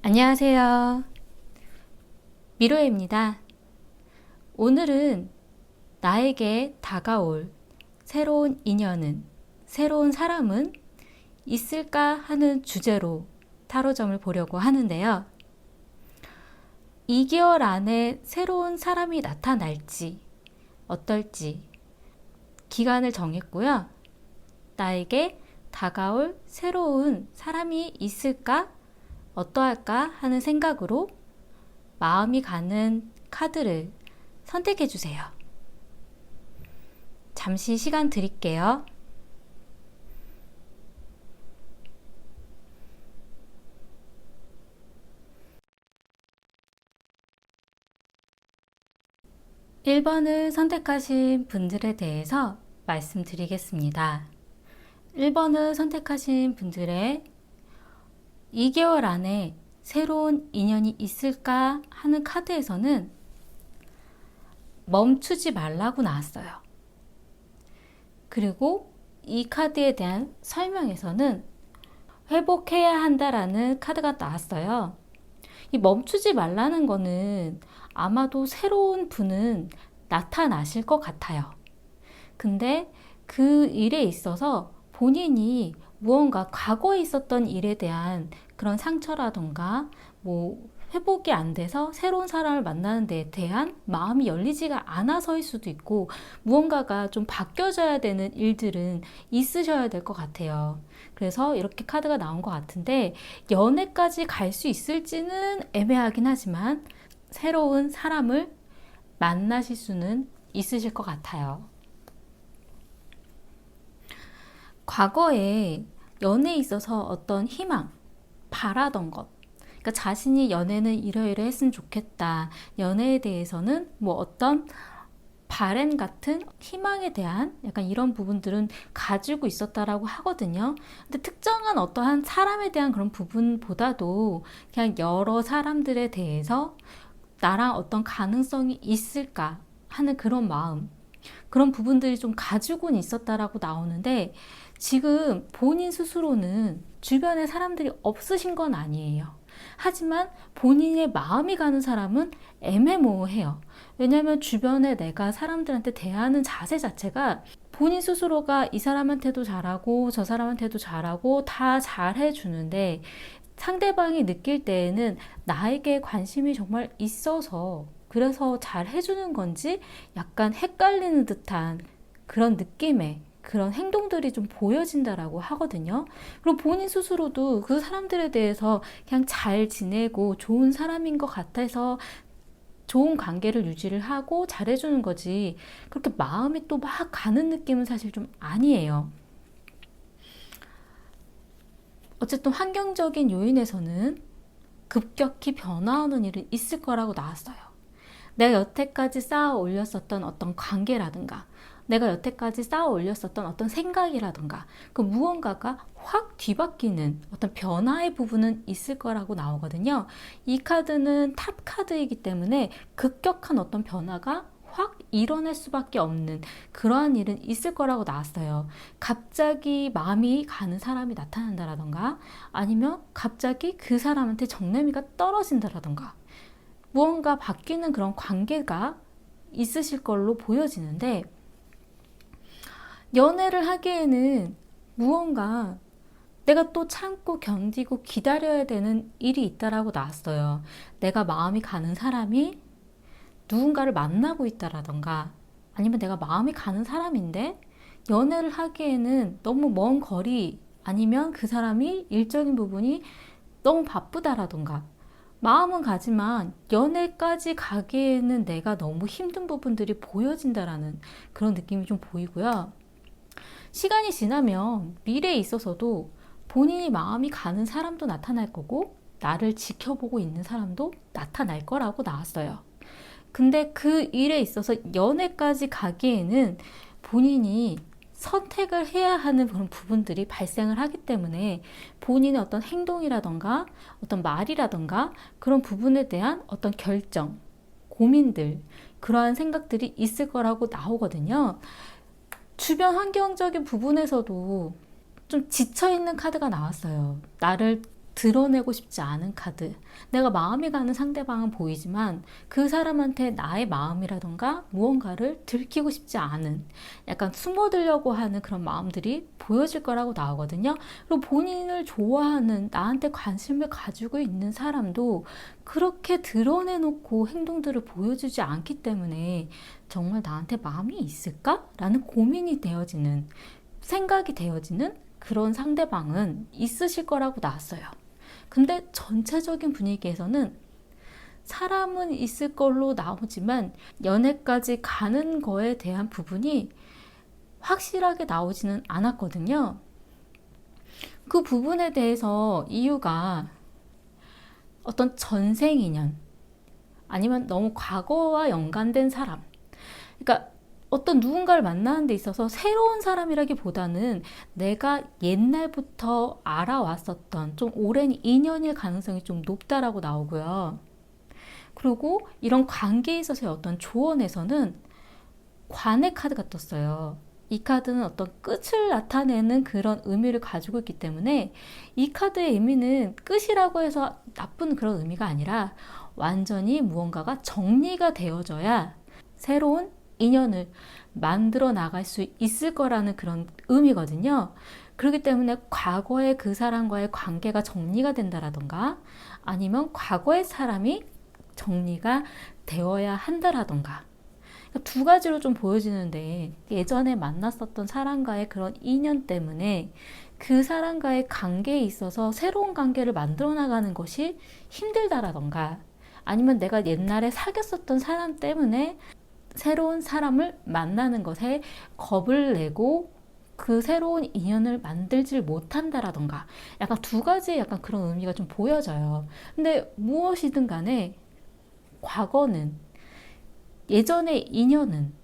안녕하세요. 미로입니다. 오늘은 나에게 다가올 새로운 인연은, 새로운 사람은 있을까 하는 주제로 타로점을 보려고 하는데요. 2개월 안에 새로운 사람이 나타날지, 어떨지 기간을 정했고요. 나에게 다가올 새로운 사람이 있을까? 어떠할까 하는 생각으로 마음이 가는 카드를 선택해 주세요. 잠시 시간 드릴게요. (1번을) 선택하신 분들에 대해서 말씀드리겠습니다. 1번을 선택하신 분들의 2개월 안에 새로운 인연이 있을까 하는 카드에서는 멈추지 말라고 나왔어요. 그리고 이 카드에 대한 설명에서는 회복해야 한다라는 카드가 나왔어요. 이 멈추지 말라는 거는 아마도 새로운 분은 나타나실 것 같아요. 근데 그 일에 있어서 본인이 무언가 과거에 있었던 일에 대한 그런 상처라던가 회복이 안 돼서 새로운 사람을 만나는 데에 대한 마음이 열리지가 않아서일 수도 있고, 무언가가 좀 바뀌어져야 되는 일들은 있으셔야 될 것 같아요. 그래서 이렇게 카드가 나온 것 같은데, 연애까지 갈 수 있을지는 애매하긴 하지만 새로운 사람을 만나실 수는 있으실 것 같아요. 과거에 연애에 있어서 어떤 희망, 바라던 것, 그러니까 자신이 연애는 이러이러했으면 좋겠다, 연애에 대해서는 어떤 바램 같은 희망에 대한 약간 이런 부분들은 가지고 있었다라고 하거든요. 근데 특정한 어떠한 사람에 대한 그런 부분보다도 그냥 여러 사람들에 대해서 나랑 어떤 가능성이 있을까 하는 그런 마음, 그런 부분들이 좀 가지고는 있었다라고 나오는데, 지금 본인 스스로는 주변에 사람들이 없으신 건 아니에요. 하지만 본인의 마음이 가는 사람은 애매모호해요. 왜냐하면 주변에 내가 사람들한테 대하는 자세 자체가 본인 스스로가 이 사람한테도 잘하고 저 사람한테도 잘하고 다 잘해주는데, 상대방이 느낄 때에는 나에게 관심이 정말 있어서 그래서 잘 해주는 건지 약간 헷갈리는 듯한 그런 느낌의 그런 행동들이 좀 보여진다라고 하거든요. 그리고 본인 스스로도 그 사람들에 대해서 그냥 잘 지내고 좋은 사람인 것 같아서 좋은 관계를 유지를 하고 잘해주는 거지, 그렇게 마음이 또 막 가는 느낌은 사실 좀 아니에요. 어쨌든 환경적인 요인에서는 급격히 변화하는 일은 있을 거라고 나왔어요. 내가 여태까지 쌓아 올렸었던 어떤 관계라든가, 내가 여태까지 쌓아 올렸었던 어떤 생각이라든가, 그 무언가가 확 뒤바뀌는 어떤 변화의 부분은 있을 거라고 나오거든요. 이 카드는 탑 카드이기 때문에 급격한 어떤 변화가 확 일어날 수밖에 없는 그러한 일은 있을 거라고 나왔어요. 갑자기 마음이 가는 사람이 나타난다라던가, 아니면 갑자기 그 사람한테 정내미가 떨어진다라던가, 무언가 바뀌는 그런 관계가 있으실 걸로 보여지는데, 연애를 하기에는 무언가 내가 또 참고 견디고 기다려야 되는 일이 있다라고 나왔어요. 내가 마음이 가는 사람이 누군가를 만나고 있다라던가, 아니면 내가 마음이 가는 사람인데 연애를 하기에는 너무 먼 거리, 아니면 그 사람이 일적인 부분이 너무 바쁘다라던가, 마음은 가지만 연애까지 가기에는 내가 너무 힘든 부분들이 보여진다라는 그런 느낌이 좀 보이고요. 시간이 지나면 미래에 있어서도 본인이 마음이 가는 사람도 나타날 거고, 나를 지켜보고 있는 사람도 나타날 거라고 나왔어요. 근데 그 일에 있어서 연애까지 가기에는 본인이 선택을 해야 하는 그런 부분들이 발생을 하기 때문에, 본인의 어떤 행동이라던가 어떤 말이라던가 그런 부분에 대한 어떤 결정, 고민들, 그러한 생각들이 있을 거라고 나오거든요. 주변 환경적인 부분에서도 좀 지쳐있는 카드가 나왔어요. 나를 드러내고 싶지 않은 카드. 내가 마음이 가는 상대방은 보이지만 그 사람한테 나의 마음이라던가 무언가를 들키고 싶지 않은, 약간 숨어들려고 하는 그런 마음들이 보여질 거라고 나오거든요. 그리고 본인을 좋아하는, 나한테 관심을 가지고 있는 사람도 그렇게 드러내놓고 행동들을 보여주지 않기 때문에 정말 나한테 마음이 있을까? 라는 고민이 되어지는, 생각이 되어지는 그런 상대방은 있으실 거라고 나왔어요. 근데 전체적인 분위기에서는 사람은 있을 걸로 나오지만 연애까지 가는 거에 대한 부분이 확실하게 나오지는 않았거든요. 그 부분에 대해서 이유가 어떤 전생 인연, 아니면 너무 과거와 연관된 사람, 그러니까 어떤 누군가를 만나는 데 있어서 새로운 사람이라기보다는 내가 옛날부터 알아왔었던 좀 오랜 인연일 가능성이 좀 높다라고 나오고요. 그리고 이런 관계에 있어서의 어떤 조언에서는 관의 카드가 떴어요. 이 카드는 어떤 끝을 나타내는 그런 의미를 가지고 있기 때문에 이 카드의 의미는 끝이라고 해서 나쁜 그런 의미가 아니라 완전히 무언가가 정리가 되어져야 새로운 인연을 만들어 나갈 수 있을 거라는 그런 의미거든요. 그렇기 때문에 과거의 그 사람과의 관계가 정리가 된다라던가, 아니면 과거의 사람이 정리가 되어야 한다라던가, 두 가지로 좀 보여지는데, 예전에 만났었던 사람과의 그런 인연 때문에 그 사람과의 관계에 있어서 새로운 관계를 만들어 나가는 것이 힘들다라던가, 아니면 내가 옛날에 사귀었었던 사람 때문에 새로운 사람을 만나는 것에 겁을 내고 그 새로운 인연을 만들질 못한다라던가, 약간 두 가지의 약간 그런 의미가 좀 보여져요. 근데 무엇이든 간에 과거는, 예전의 인연은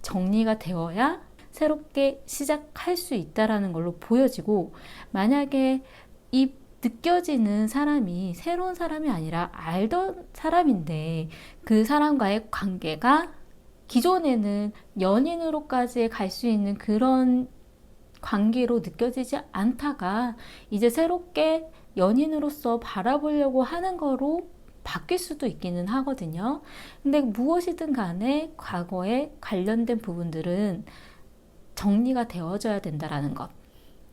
정리가 되어야 새롭게 시작할 수 있다라는 걸로 보여지고, 만약에 이 느껴지는 사람이 새로운 사람이 아니라 알던 사람인데 그 사람과의 관계가 기존에는 연인으로까지 갈 수 있는 그런 관계로 느껴지지 않다가 이제 새롭게 연인으로서 바라보려고 하는 거로 바뀔 수도 있기는 하거든요. 근데 무엇이든 간에 과거에 관련된 부분들은 정리가 되어져야 된다라는 것.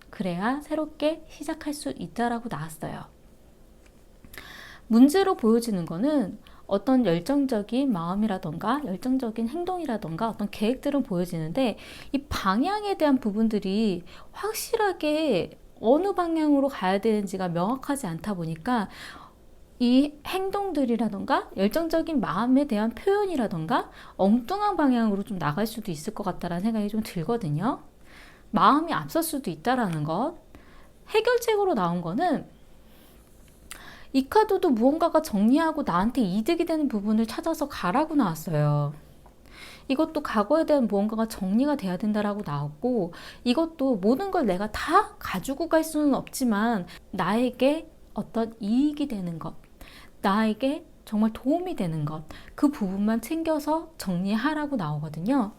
그래야 새롭게 시작할 수 있다라고 나왔어요. 문제로 보여지는 거는 어떤 열정적인 마음이라던가 열정적인 행동이라던가 어떤 계획들은 보여지는데, 이 방향에 대한 부분들이 확실하게 어느 방향으로 가야 되는지가 명확하지 않다 보니까 이 행동들이라던가 열정적인 마음에 대한 표현이라던가 엉뚱한 방향으로 좀 나갈 수도 있을 것 같다라는 생각이 좀 들거든요. 마음이 앞설 수도 있다라는 것. 해결책으로 나온 거는 이 카드도 무언가가 정리하고 나한테 이득이 되는 부분을 찾아서 가라고 나왔어요. 이것도 과거에 대한 무언가가 정리가 돼야 된다라고 나왔고, 이것도 모든 걸 내가 다 가지고 갈 수는 없지만 나에게 어떤 이익이 되는 것, 나에게 정말 도움이 되는 것, 그 부분만 챙겨서 정리하라고 나오거든요.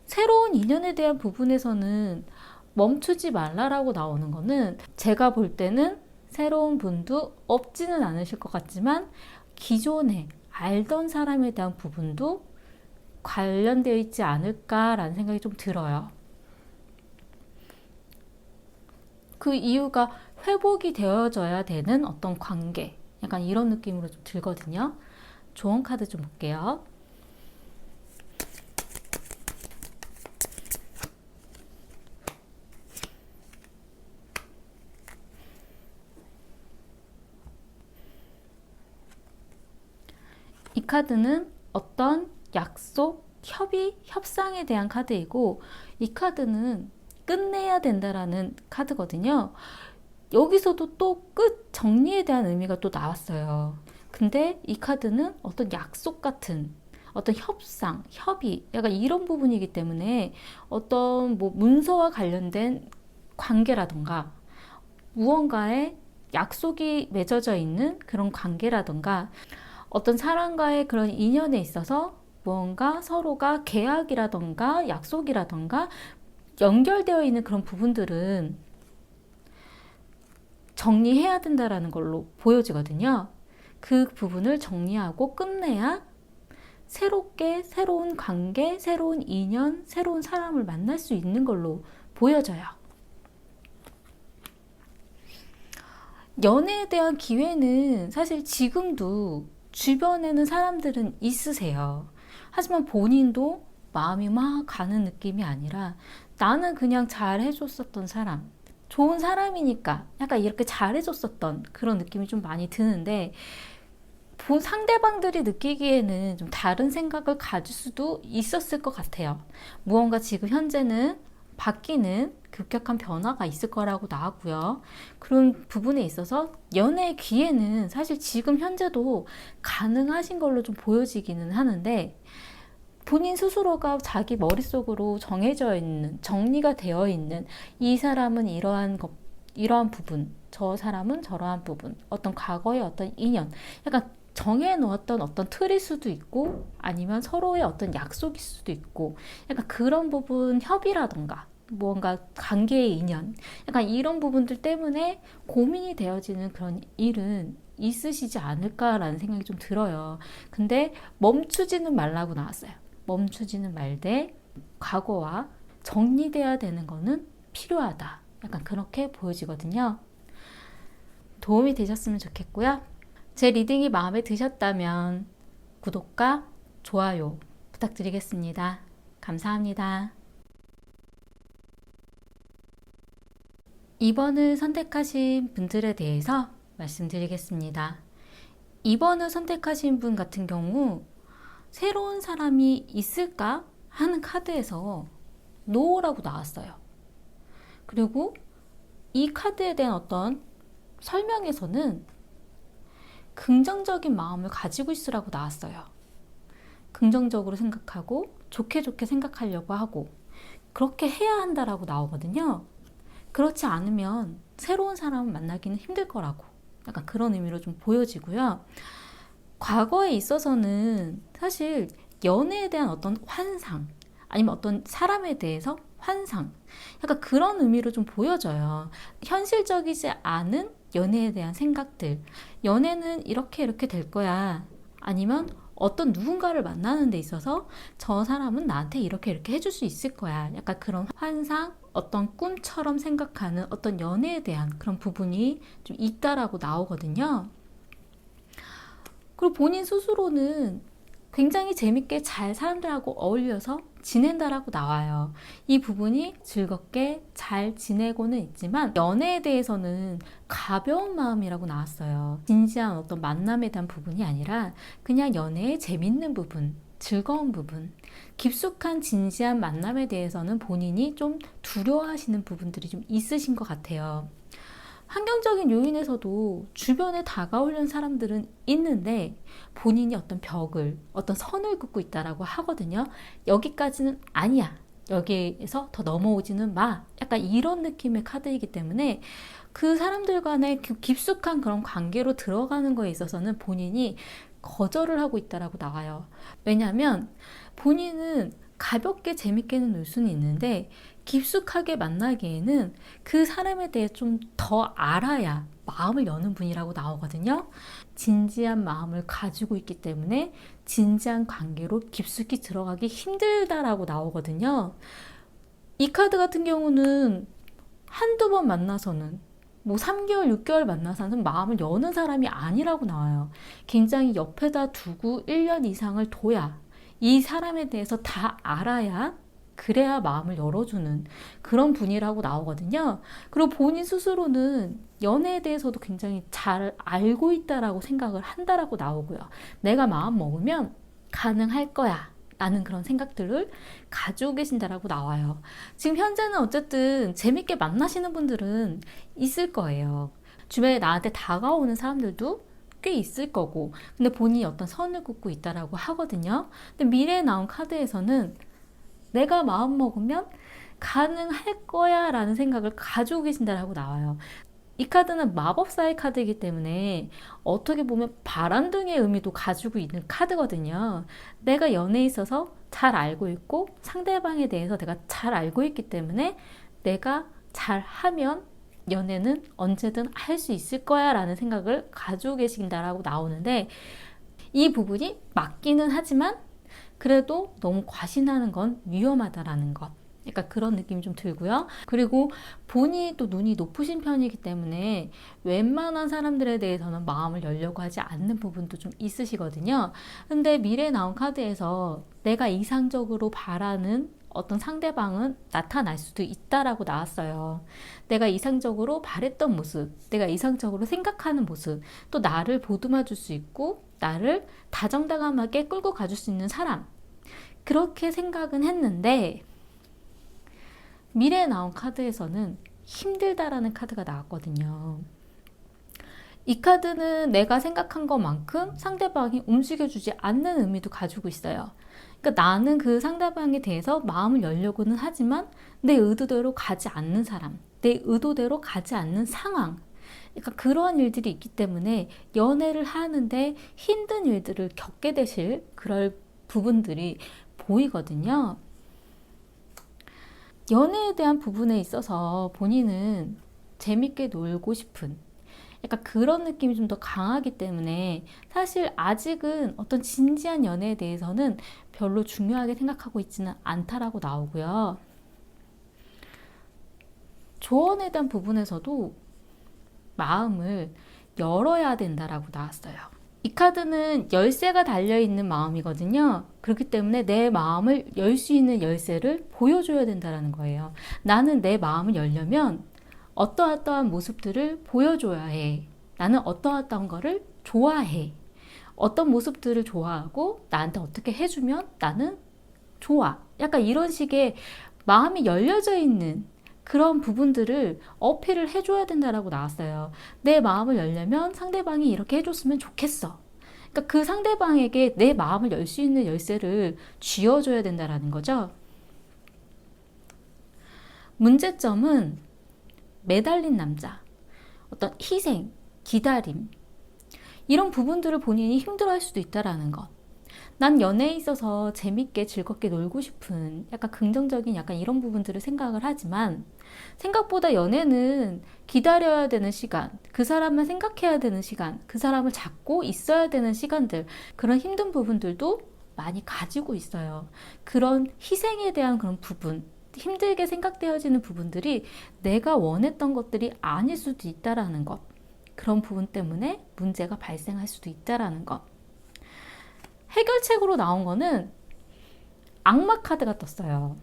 새로운 인연에 대한 부분에서는 멈추지 말라라고 나오는 거는, 제가 볼 때는 새로운 분도 없지는 않으실 것 같지만 기존에 알던 사람에 대한 부분도 관련되어 있지 않을까라는 생각이 좀 들어요. 그 이유가 회복이 되어져야 되는 어떤 관계, 약간 이런 느낌으로 좀 들거든요. 조언 카드 좀 볼게요. 이 카드는 어떤 약속, 협의, 협상에 대한 카드이고, 이 카드는 끝내야 된다라는 카드거든요. 여기서도 또 끝 정리에 대한 의미가 또 나왔어요. 근데 이 카드는 어떤 약속 같은 어떤 협상, 협의, 약간 이런 부분이기 때문에 어떤 뭐 문서와 관련된 관계라던가 무언가에 약속이 맺어져 있는 그런 관계라던가 어떤 사람과의 그런 인연에 있어서 무언가 서로가 계약이라던가 약속이라던가 연결되어 있는 그런 부분들은 정리해야 된다라는 걸로 보여지거든요. 그 부분을 정리하고 끝내야 새롭게 새로운 관계, 새로운 인연, 새로운 사람을 만날 수 있는 걸로 보여져요. 연애에 대한 기회는 사실 지금도 주변에는 사람들은 있으세요. 하지만 본인도 마음이 막 가는 느낌이 아니라 나는 그냥 잘 해줬었던 사람, 좋은 사람이니까 약간 이렇게 잘 해줬었던 그런 느낌이 좀 많이 드는데, 상대방들이 느끼기에는 좀 다른 생각을 가질 수도 있었을 것 같아요. 무언가 지금 현재는 바뀌는 급격한 변화가 있을 거라고 나왔고요. 그런 부분에 있어서 연애의 기회는 사실 지금 현재도 가능하신 걸로 좀 보여지기는 하는데, 본인 스스로가 자기 머릿속으로 정해져 있는, 정리가 되어 있는, 이 사람은 이러한 부분, 저 사람은 저러한 부분, 어떤 과거의 어떤 인연, 약간 정해놓았던 어떤 틀일 수도 있고, 아니면 서로의 어떤 약속일 수도 있고, 약간 그런 부분 협의라던가 무언가 관계의 인연, 약간 이런 부분들 때문에 고민이 되어지는 그런 일은 있으시지 않을까라는 생각이 좀 들어요. 근데 멈추지는 말라고 나왔어요. 멈추지는 말되 과거와 정리돼야 되는 거는 필요하다. 약간 그렇게 보여지거든요. 도움이 되셨으면 좋겠고요. 제 리딩이 마음에 드셨다면 구독과 좋아요 부탁드리겠습니다. 감사합니다. 2번을 선택하신 분들에 대해서 말씀드리겠습니다. 2번을 선택하신 분 같은 경우 새로운 사람이 있을까 하는 카드에서 NO라고 나왔어요. 그리고 이 카드에 대한 어떤 설명에서는 긍정적인 마음을 가지고 있으라고 나왔어요. 긍정적으로 생각하고 좋게 생각하려고 하고 그렇게 해야 한다라고 나오거든요. 그렇지 않으면 새로운 사람을 만나기는 힘들 거라고, 약간 그런 의미로 좀 보여지고요. 과거에 있어서는 사실 연애에 대한 어떤 환상, 아니면 어떤 사람에 대해서 환상, 약간 그런 의미로 좀 보여져요. 현실적이지 않은 연애에 대한 생각들, 연애는 이렇게 될 거야, 아니면 어떤 누군가를 만나는 데 있어서 저 사람은 나한테 이렇게 해줄 수 있을 거야, 약간 그런 환상, 어떤 꿈처럼 생각하는 어떤 연애에 대한 그런 부분이 좀 있다라고 나오거든요. 그리고 본인 스스로는 굉장히 재밌게 잘 사람들하고 어울려서 지낸다라고 나와요. 이 부분이 즐겁게 잘 지내고는 있지만 연애에 대해서는 가벼운 마음이라고 나왔어요. 진지한 어떤 만남에 대한 부분이 아니라 그냥 연애의 재밌는 부분, 즐거운 부분, 깊숙한 진지한 만남에 대해서는 본인이 좀 두려워하시는 부분들이 좀 있으신 것 같아요. 환경적인 요인에서도 주변에 다가오려는 사람들은 있는데 본인이 어떤 벽을, 어떤 선을 긋고 있다라고 하거든요. 여기까지는 아니야, 여기에서 더 넘어오지는 마, 약간 이런 느낌의 카드이기 때문에 그 사람들 간의 깊숙한 그런 관계로 들어가는 거에 있어서는 본인이 거절을 하고 있다라고 나와요. 왜냐하면 본인은 가볍게 재밌게는 놀 수는 있는데 깊숙하게 만나기에는 그 사람에 대해 좀 더 알아야 마음을 여는 분이라고 나오거든요. 진지한 마음을 가지고 있기 때문에 진지한 관계로 깊숙이 들어가기 힘들다라고 나오거든요. 이 카드 같은 경우는 한두 번 만나서는, 뭐 3개월, 6개월 만나서는 마음을 여는 사람이 아니라고 나와요. 굉장히 옆에다 두고 1년 이상을 둬야, 이 사람에 대해서 다 알아야, 그래야 마음을 열어주는 그런 분이라고 나오거든요. 그리고 본인 스스로는 연애에 대해서도 굉장히 잘 알고 있다라고 생각을 한다라고 나오고요. 내가 마음 먹으면 가능할 거야 라는 그런 생각들을 가지고 계신다라고 나와요. 지금 현재는 어쨌든 재밌게 만나시는 분들은 있을 거예요. 주변에 나한테 다가오는 사람들도 꽤 있을 거고, 근데 본인이 어떤 선을 긋고 있다라고 하거든요. 근데 미래에 나온 카드에서는 내가 마음 먹으면 가능할 거야 라는 생각을 가지고 계신다라고 나와요. 이 카드는 마법사의 카드이기 때문에 어떻게 보면 바람둥이의 의미도 가지고 있는 카드거든요. 내가 연애에 있어서 잘 알고 있고 상대방에 대해서 내가 잘 알고 있기 때문에 내가 잘하면 연애는 언제든 할 수 있을 거야 라는 생각을 가지고 계신다라고 나오는데, 이 부분이 맞기는 하지만 그래도 너무 과신하는 건 위험하다라는 것. 약간 그런 느낌이 좀 들고요. 그리고 본인이 또 눈이 높으신 편이기 때문에 웬만한 사람들에 대해서는 마음을 열려고 하지 않는 부분도 좀 있으시거든요. 근데 미래에 나온 카드에서 내가 이상적으로 바라는 어떤 상대방은 나타날 수도 있다라고 나왔어요. 내가 이상적으로 바랬던 모습, 내가 이상적으로 생각하는 모습, 또 나를 보듬어 줄 수 있고 나를 다정다감하게 끌고 가줄 수 있는 사람, 그렇게 생각은 했는데 미래에 나온 카드에서는 힘들다라는 카드가 나왔거든요. 이 카드는 내가 생각한 것만큼 상대방이 움직여주지 않는 의미도 가지고 있어요. 그러니까 나는 그 상대방에 대해서 마음을 열려고는 하지만 내 의도대로 가지 않는 사람, 내 의도대로 가지 않는 상황, 그러니까 그러한 일들이 있기 때문에 연애를 하는데 힘든 일들을 겪게 되실 그럴 부분들이 보이거든요. 연애에 대한 부분에 있어서 본인은 재밌게 놀고 싶은 약간 그런 느낌이 좀 더 강하기 때문에 사실 아직은 어떤 진지한 연애에 대해서는 별로 중요하게 생각하고 있지는 않다라고 나오고요. 조언에 대한 부분에서도 마음을 열어야 된다라고 나왔어요. 이 카드는 열쇠가 달려있는 마음이거든요. 그렇기 때문에 내 마음을 열 수 있는 열쇠를 보여줘야 된다는 거예요. 나는 내 마음을 열려면 어떠어떠한 모습들을 보여줘야 해. 나는 어떠어떠한 거를 좋아해. 어떤 모습들을 좋아하고 나한테 어떻게 해주면 나는 좋아. 약간 이런 식의 마음이 열려져 있는 그런 부분들을 어필을 해줘야 된다라고 나왔어요. 내 마음을 열려면 상대방이 이렇게 해줬으면 좋겠어. 그러니까 그 상대방에게 내 마음을 열 수 있는 열쇠를 쥐어줘야 된다라는 거죠. 문제점은 매달린 남자, 어떤 희생, 기다림, 이런 부분들을 본인이 힘들어할 수도 있다라는 것. 난 연애에 있어서 재밌게 즐겁게 놀고 싶은 약간 긍정적인 약간 이런 부분들을 생각을 하지만 생각보다 연애는 기다려야 되는 시간, 그 사람을 생각해야 되는 시간, 그 사람을 잡고 있어야 되는 시간들, 그런 힘든 부분들도 많이 가지고 있어요. 그런 희생에 대한 그런 부분, 힘들게 생각되어지는 부분들이 내가 원했던 것들이 아닐 수도 있다라는 것. 그런 부분 때문에 문제가 발생할 수도 있다라는 것. 해결책으로 나온 거는 악마 카드가 떴어요.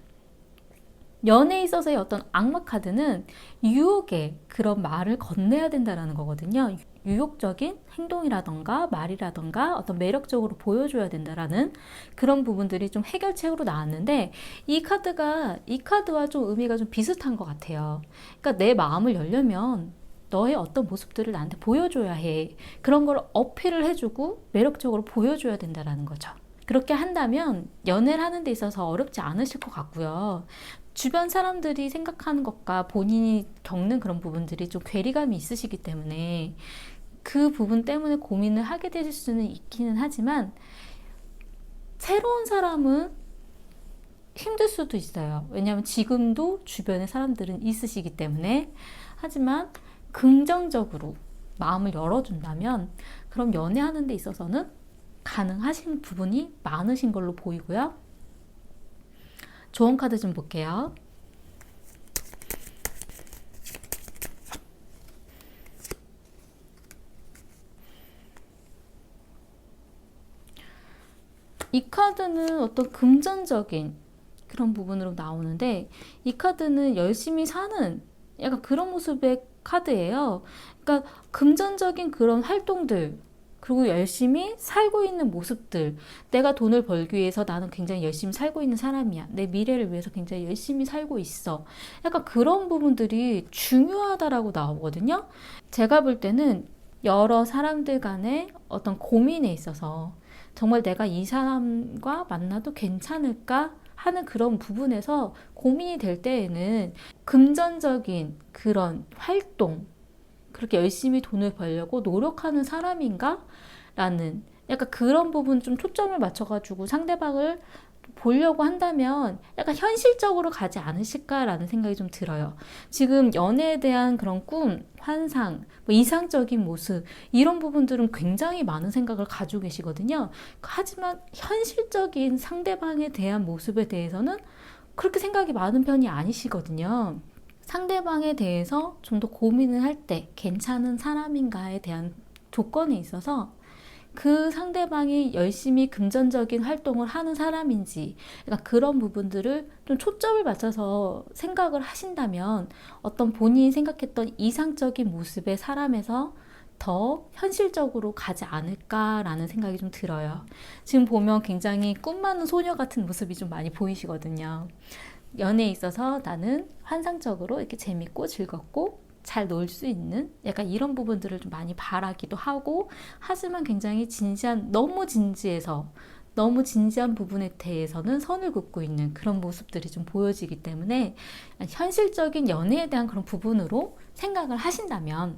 연애에 있어서의 어떤 악마 카드는 유혹의 그런 말을 건네야 된다는 거거든요. 유혹적인 행동이라던가 말이라던가 어떤 매력적으로 보여줘야 된다라는 그런 부분들이 좀 해결책으로 나왔는데 이 카드와 좀 의미가 좀 비슷한 것 같아요. 그러니까 내 마음을 열려면 너의 어떤 모습들을 나한테 보여줘야 해. 그런 걸 어필을 해주고 매력적으로 보여줘야 된다는 거죠. 그렇게 한다면 연애를 하는 데 있어서 어렵지 않으실 것 같고요. 주변 사람들이 생각하는 것과 본인이 겪는 그런 부분들이 좀 괴리감이 있으시기 때문에 그 부분 때문에 고민을 하게 되실 수는 있기는 하지만 새로운 사람은 힘들 수도 있어요. 왜냐하면 지금도 주변에 사람들은 있으시기 때문에. 하지만 긍정적으로 마음을 열어준다면 그럼 연애하는 데 있어서는 가능하신 부분이 많으신 걸로 보이고요. 조언 카드 좀 볼게요. 이 카드는 어떤 금전적인 그런 부분으로 나오는데 이 카드는 열심히 사는 약간 그런 모습의 카드예요. 그러니까 금전적인 그런 활동들, 그리고 열심히 살고 있는 모습들, 내가 돈을 벌기 위해서 나는 굉장히 열심히 살고 있는 사람이야. 내 미래를 위해서 굉장히 열심히 살고 있어. 약간 그런 부분들이 중요하다라고 나오거든요. 제가 볼 때는 여러 사람들 간의 어떤 고민에 있어서 정말 내가 이 사람과 만나도 괜찮을까 하는 그런 부분에서 고민이 될 때에는 금전적인 그런 활동, 그렇게 열심히 돈을 벌려고 노력하는 사람인가? 라는 약간 그런 부분 좀 초점을 맞춰가지고 상대방을 보려고 한다면 약간 현실적으로 가지 않으실까라는 생각이 좀 들어요. 지금 연애에 대한 그런 꿈, 환상, 뭐 이상적인 모습 이런 부분들은 굉장히 많은 생각을 가지고 계시거든요. 하지만 현실적인 상대방에 대한 모습에 대해서는 그렇게 생각이 많은 편이 아니시거든요. 상대방에 대해서 좀 더 고민을 할 때 괜찮은 사람인가에 대한 조건에 있어서 그 상대방이 열심히 금전적인 활동을 하는 사람인지 그러니까 그런 부분들을 좀 초점을 맞춰서 생각을 하신다면 어떤 본인이 생각했던 이상적인 모습의 사람에서 더 현실적으로 가지 않을까라는 생각이 좀 들어요. 지금 보면 굉장히 꿈 많은 소녀 같은 모습이 좀 많이 보이시거든요. 연애에 있어서 나는 환상적으로 이렇게 재밌고 즐겁고 잘 놀 수 있는 약간 이런 부분들을 좀 많이 바라기도 하고 하지만 굉장히 진지한 너무 진지해서 너무 진지한 부분에 대해서는 선을 긋고 있는 그런 모습들이 좀 보여지기 때문에 현실적인 연애에 대한 그런 부분으로 생각을 하신다면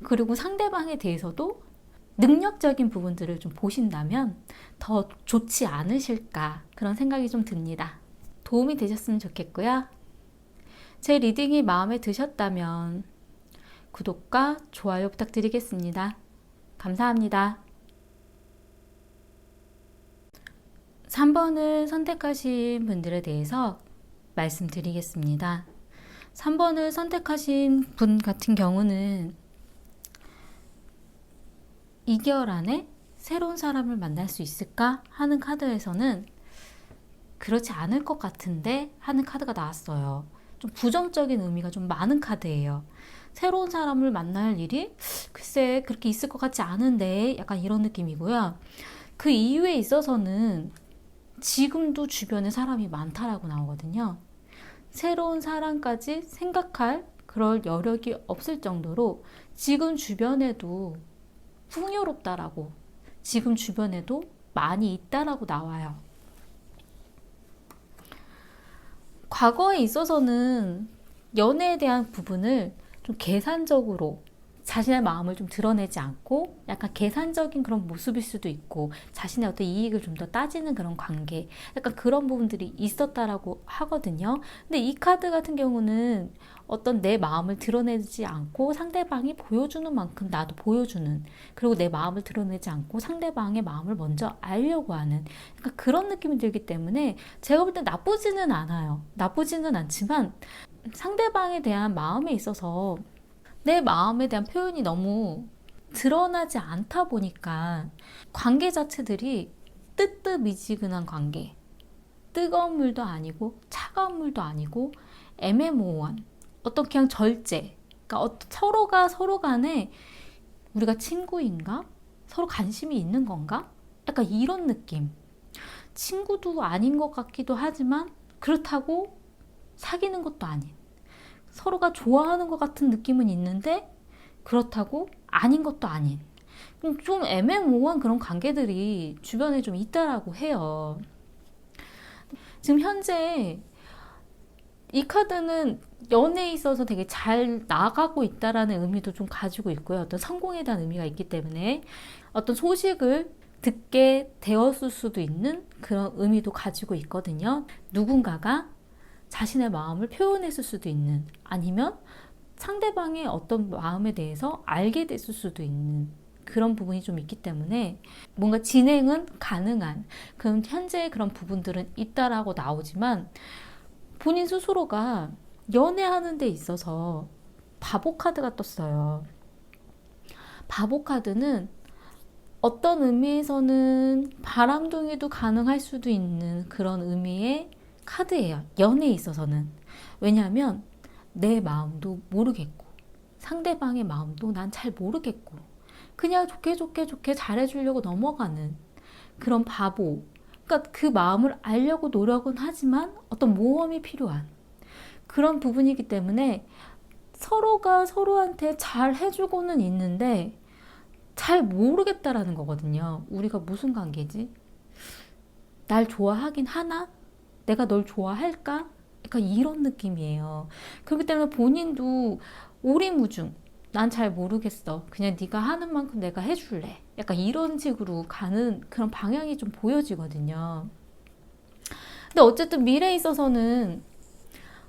그리고 상대방에 대해서도 능력적인 부분들을 좀 보신다면 더 좋지 않으실까 그런 생각이 좀 듭니다. 도움이 되셨으면 좋겠고요. 제 리딩이 마음에 드셨다면 구독과 좋아요 부탁드리겠습니다. 감사합니다. 3번을 선택하신 분들에 대해서 말씀드리겠습니다. 3번을 선택하신 분 같은 경우는 2개월 안에 새로운 사람을 만날 수 있을까 하는 카드에서는 그렇지 않을 것 같은데 하는 카드가 나왔어요. 좀 부정적인 의미가 좀 많은 카드예요. 새로운 사람을 만날 일이 글쎄 그렇게 있을 것 같지 않은데 약간 이런 느낌이고요. 그 이유에 있어서는 지금도 주변에 사람이 많다라고 나오거든요. 새로운 사람까지 생각할 그럴 여력이 없을 정도로 지금 주변에도 풍요롭다라고 지금 주변에도 많이 있다라고 나와요. 과거에 있어서는 연애에 대한 부분을 좀 계산적으로 자신의 마음을 좀 드러내지 않고 약간 계산적인 그런 모습일 수도 있고 자신의 어떤 이익을 좀 더 따지는 그런 관계 약간 그런 부분들이 있었다라고 하거든요. 근데 이 카드 같은 경우는 어떤 내 마음을 드러내지 않고 상대방이 보여주는 만큼 나도 보여주는 그리고 내 마음을 드러내지 않고 상대방의 마음을 먼저 알려고 하는 약간 그런 느낌이 들기 때문에 제가 볼 때 나쁘지는 않아요. 나쁘지는 않지만 상대방에 대한 마음에 있어서 내 마음에 대한 표현이 너무 드러나지 않다 보니까 관계 자체들이 뜨뜻미지근한 관계, 뜨거운 물도 아니고 차가운 물도 아니고 애매모호한 어떤 그냥 절제, 그러니까 서로가 서로 간에 우리가 친구인가? 서로 관심이 있는 건가? 약간 이런 느낌. 친구도 아닌 것 같기도 하지만 그렇다고 사귀는 것도 아닌 서로가 좋아하는 것 같은 느낌은 있는데 그렇다고 아닌 것도 아닌 좀 애매모호한 그런 관계들이 주변에 좀 있다라고 해요. 지금 현재 이 카드는 연애에 있어서 되게 잘 나가고 있다라는 의미도 좀 가지고 있고요. 어떤 성공에 대한 의미가 있기 때문에 어떤 소식을 듣게 되었을 수도 있는 그런 의미도 가지고 있거든요. 누군가가 자신의 마음을 표현했을 수도 있는 아니면 상대방의 어떤 마음에 대해서 알게 됐을 수도 있는 그런 부분이 좀 있기 때문에 뭔가 진행은 가능한 그런 현재의 그런 부분들은 있다라고 나오지만 본인 스스로가 연애하는 데 있어서 바보 카드가 떴어요. 바보 카드는 어떤 의미에서는 바람둥이도 가능할 수도 있는 그런 의미의 카드예요. 연애에 있어서는. 왜냐하면 내 마음도 모르겠고 상대방의 마음도 난 잘 모르겠고 그냥 좋게 잘해주려고 넘어가는 그런 바보. 그러니까 그 마음을 알려고 노력은 하지만 어떤 모험이 필요한 그런 부분이기 때문에 서로가 서로한테 잘 해주고는 있는데 잘 모르겠다라는 거거든요. 우리가 무슨 관계지? 날 좋아하긴 하나? 내가 널 좋아할까? 약간 이런 느낌이에요. 그렇기 때문에 본인도 오리무중. 난 잘 모르겠어. 그냥 네가 하는 만큼 내가 해줄래. 약간 이런 식으로 가는 그런 방향이 좀 보여지거든요. 근데 어쨌든 미래에 있어서는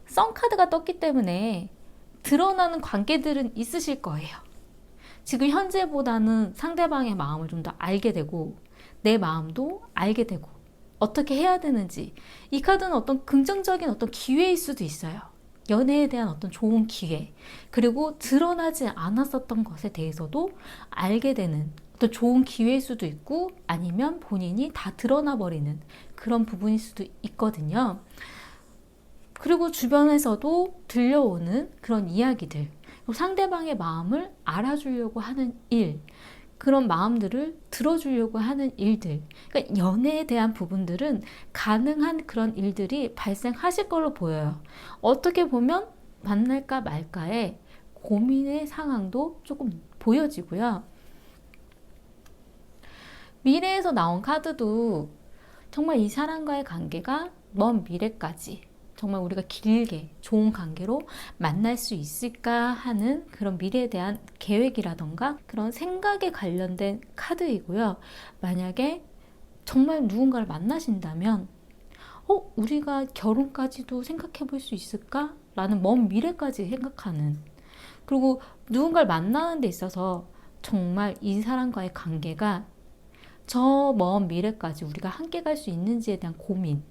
썬카드가 떴기 때문에 드러나는 관계들은 있으실 거예요. 지금 현재보다는 상대방의 마음을 좀 더 알게 되고 내 마음도 알게 되고 어떻게 해야 되는지, 이 카드는 어떤 긍정적인 어떤 기회일 수도 있어요. 연애에 대한 어떤 좋은 기회, 그리고 드러나지 않았었던 것에 대해서도 알게 되는 어떤 좋은 기회일 수도 있고, 아니면 본인이 다 드러나 버리는 그런 부분일 수도 있거든요. 그리고 주변에서도 들려오는 그런 이야기들, 상대방의 마음을 알아주려고 하는 일, 그런 마음들을 들어주려고 하는 일들, 그러니까 연애에 대한 부분들은 가능한 그런 일들이 발생하실 걸로 보여요. 어떻게 보면 만날까 말까의 고민의 상황도 조금 보여지고요. 미래에서 나온 카드도 정말 이 사람과의 관계가 먼 미래까지 정말 우리가 길게 좋은 관계로 만날 수 있을까 하는 그런 미래에 대한 계획이라던가 그런 생각에 관련된 카드이고요. 만약에 정말 누군가를 만나신다면 우리가 결혼까지도 생각해 볼 수 있을까? 라는 먼 미래까지 생각하는, 그리고 누군가를 만나는 데 있어서 정말 이 사람과의 관계가 저 먼 미래까지 우리가 함께 갈 수 있는지에 대한 고민,